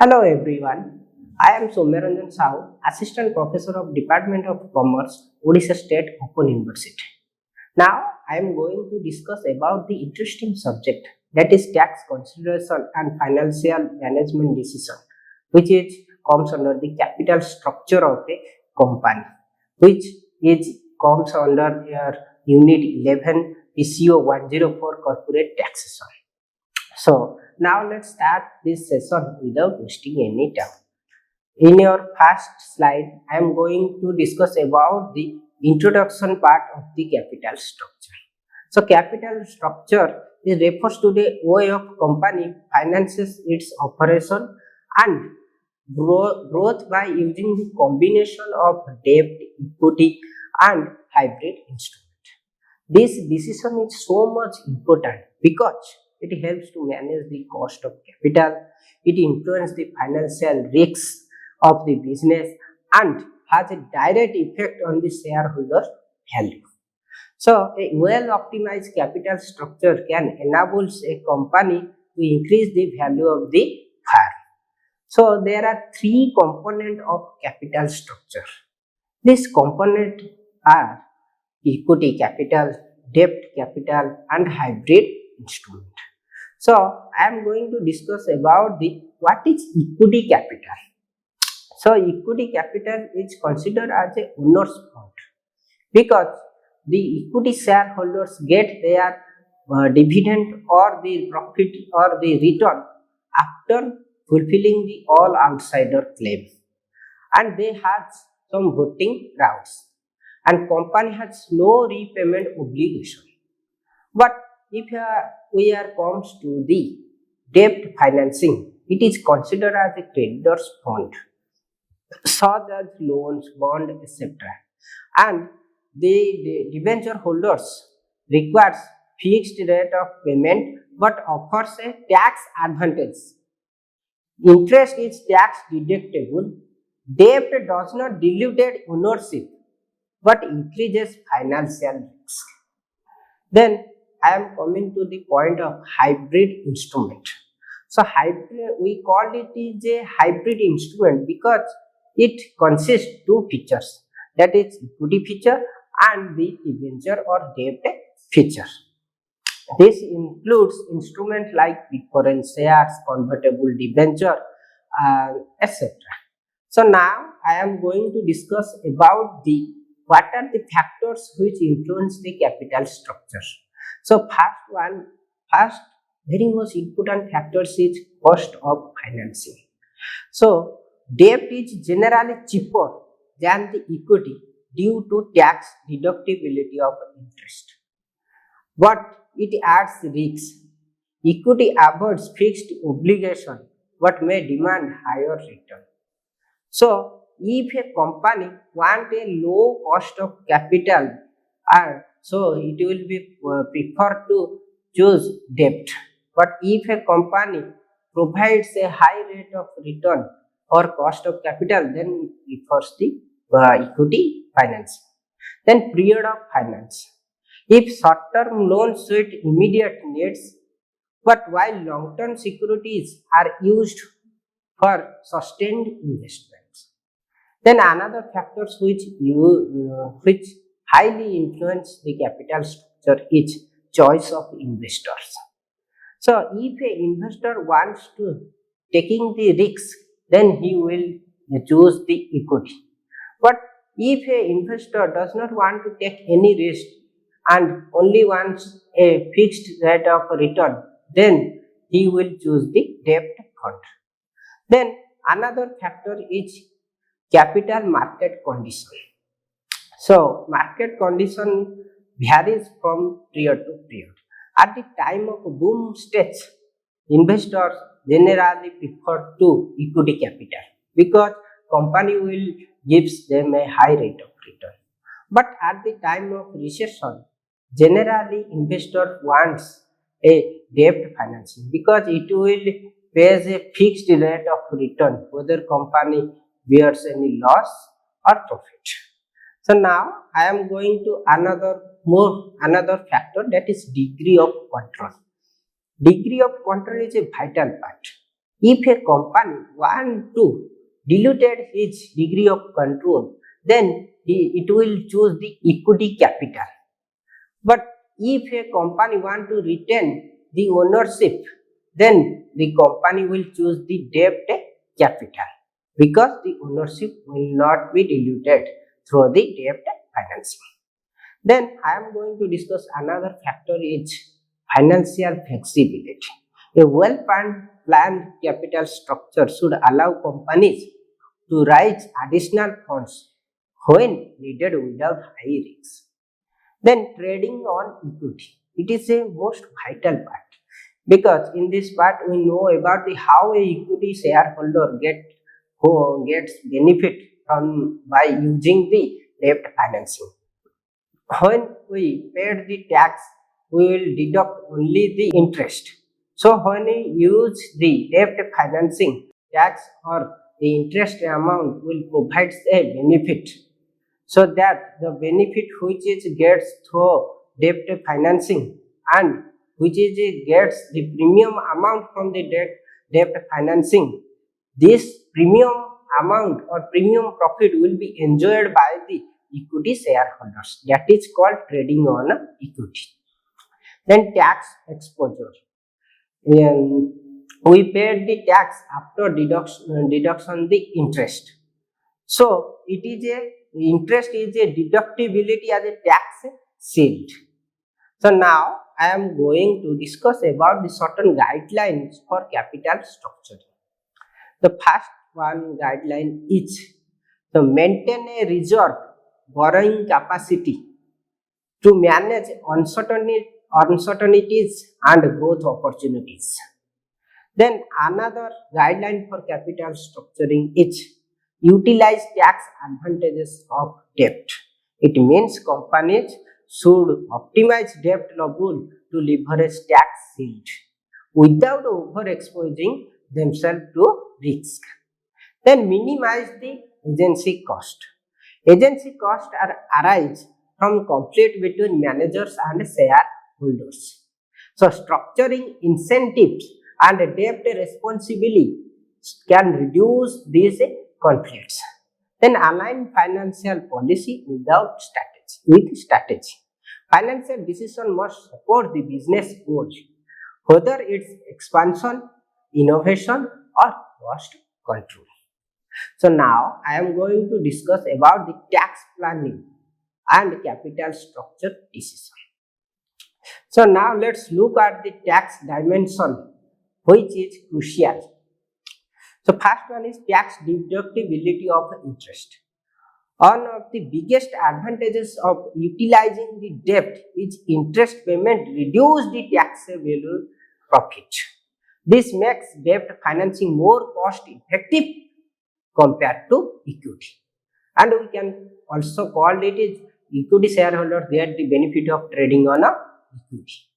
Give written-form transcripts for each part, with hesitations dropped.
Hello everyone. I am Soumyaranjan Sahu, Assistant Professor of Department of Commerce, Odisha State Open University. Now I am going to discuss about the interesting subject that is tax consideration and financial management decision, which is comes under the capital structure of a company, which is comes under your Unit 11 PCO 104 Corporate Taxation. So now let's start this session without wasting any time. In your first slide, I am going to discuss about the introduction part of the capital structure. So capital structure is refers to the way of company finances its operation and growth by using the combination of debt, equity and hybrid instruments. This decision is so much important because it helps to manage the cost of capital, it influences the financial risks of the business and has a direct effect on the shareholder value. So, a well optimized capital structure can enable a company to increase the value of the firm. So, there are three components of capital structure. These components are equity capital, debt capital and hybrid instrument. So I am going to discuss about the what is equity capital. So equity capital is considered as a owner's fund because the equity shareholders get their dividend or the profit or the return after fulfilling the all outsider claim, and they have some voting rights and company has no repayment obligation. But if we are comes to the debt financing, it is considered as a creditor's fund, such as loans, bond, etc. And the debenture holders requires fixed rate of payment but offers a tax advantage. Interest is tax deductible. Debt does not dilute ownership but increases financial risk. Then I am coming to the point of hybrid instrument. So hybrid, we call it is a hybrid instrument because it consists two features, that is equity feature and the debenture or debt feature. This includes instruments like preference shares, convertible debenture, etc. So now I am going to discuss about the what are the factors which influence the capital structure. So first very most important factors is cost of financing. So debt is generally cheaper than the equity due to tax deductibility of interest, but it adds risks. Equity avoids fixed obligation but may demand higher return. So, if a company want a low cost of capital, so it will be preferred to choose debt. But if a company provides a high rate of return or cost of capital, then it prefers the equity financing. Then period of finance. If short-term loans suit immediate needs, but while long-term securities are used for sustained investments. Then another factors which highly influence the capital structure is choice of investors. So if a investor wants to taking the risk, then he will choose the equity. But if a investor does not want to take any risk and only wants a fixed rate of return, then he will choose the debt fund. Then another factor is capital market condition. So market condition varies from period to period. At the time of boom stage, investors generally prefer to equity capital because company will gives them a high rate of return. But at the time of recession, generally investor wants a debt financing because it will pays a fixed rate of return whether company bears any loss or profit. So now I am going to another factor, that is degree of control. Degree of control is a vital part. If a company want to dilute its degree of control, then it will choose the equity capital. But if a company want to retain the ownership, then the company will choose the debt capital because the ownership will not be diluted through the debt financing. Then I am going to discuss another factor is financial flexibility. A well-planned capital structure should allow companies to raise additional funds when needed without high risks. Then trading on equity. It is a most vital part because in this part we know about the how a equity shareholder who gets benefit from by using the debt financing. When we paid the tax, we will deduct only the interest. So when we use the debt financing, tax or the interest amount will provide a benefit. So that the benefit which is gets through debt financing and which is gets the premium amount from the debt financing, this premium amount or premium profit will be enjoyed by the equity shareholders. That is called trading on equity. Then tax exposure. We paid the tax after deduction the interest. So it is a interest is a deductibility as a tax shield. So now I am going to discuss about the certain guidelines for capital structure. The first one guideline is to maintain a reserve borrowing capacity to manage uncertainties and growth opportunities. Then another guideline for capital structuring is utilize tax advantages of debt. It means companies should optimize debt level to leverage tax shield without overexposing themselves to risk. Then minimize the agency cost. Agency costs arise from conflict between managers and shareholders. So structuring incentives and debt responsibility can reduce these conflicts. Then align financial policy with strategy. Financial decision must support the business goals, whether it's expansion, innovation, or cost control. So now I am going to discuss about the tax planning and capital structure decision. So now let's look at the tax dimension, which is crucial. So first one is tax deductibility of interest. One of the biggest advantages of utilizing the debt is interest payment reduce the taxable profit. This makes debt financing more cost effective compared to equity. And we can also call it as equity shareholders get the benefit of trading on a equity.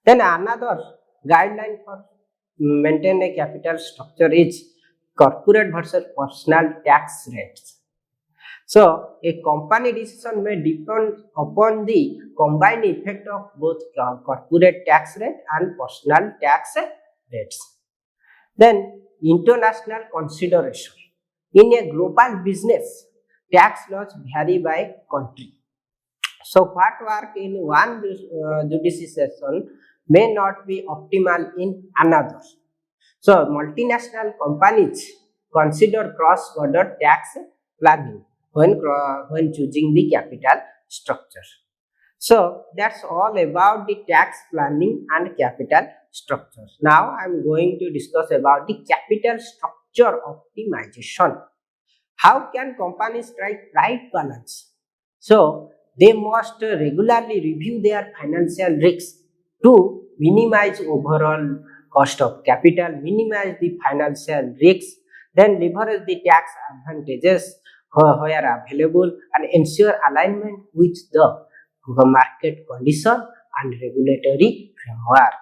Then another guideline for maintain a capital structure is corporate versus personal tax rates. So a company decision may depend upon the combined effect of both corporate tax rate and personal tax rates. Then international consideration. In a global business, tax laws vary by country. So what work in one jurisdiction may not be optimal in another. So multinational companies consider cross-border tax planning when choosing the capital structure. So that's all about the tax planning and capital structure. Now I'm going to discuss about the capital structure optimization. How can companies strike right balance? So they must regularly review their financial risks to minimize overall cost of capital, minimize the financial risks, then leverage the tax advantages where available, and ensure alignment with the market condition and regulatory framework.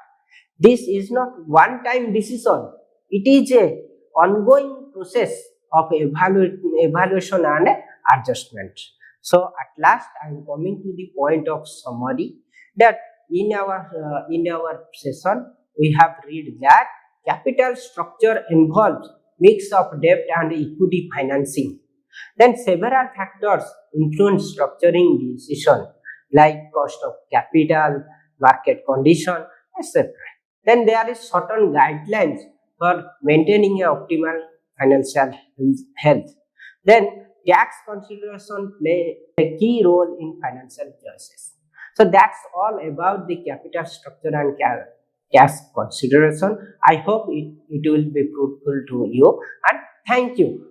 This is not one-time decision; it is a ongoing process of evaluation and adjustment. So at last, I am coming to the point of summary that in our session we have read that capital structure involves mix of debt and equity financing. Then several factors influence structuring decision like cost of capital, market condition, etc. Then there is certain guidelines for maintaining a optimal financial health. Then tax consideration play a key role in financial choices. So that's all about the capital structure and cash consideration. I hope it will be fruitful to you, and thank you.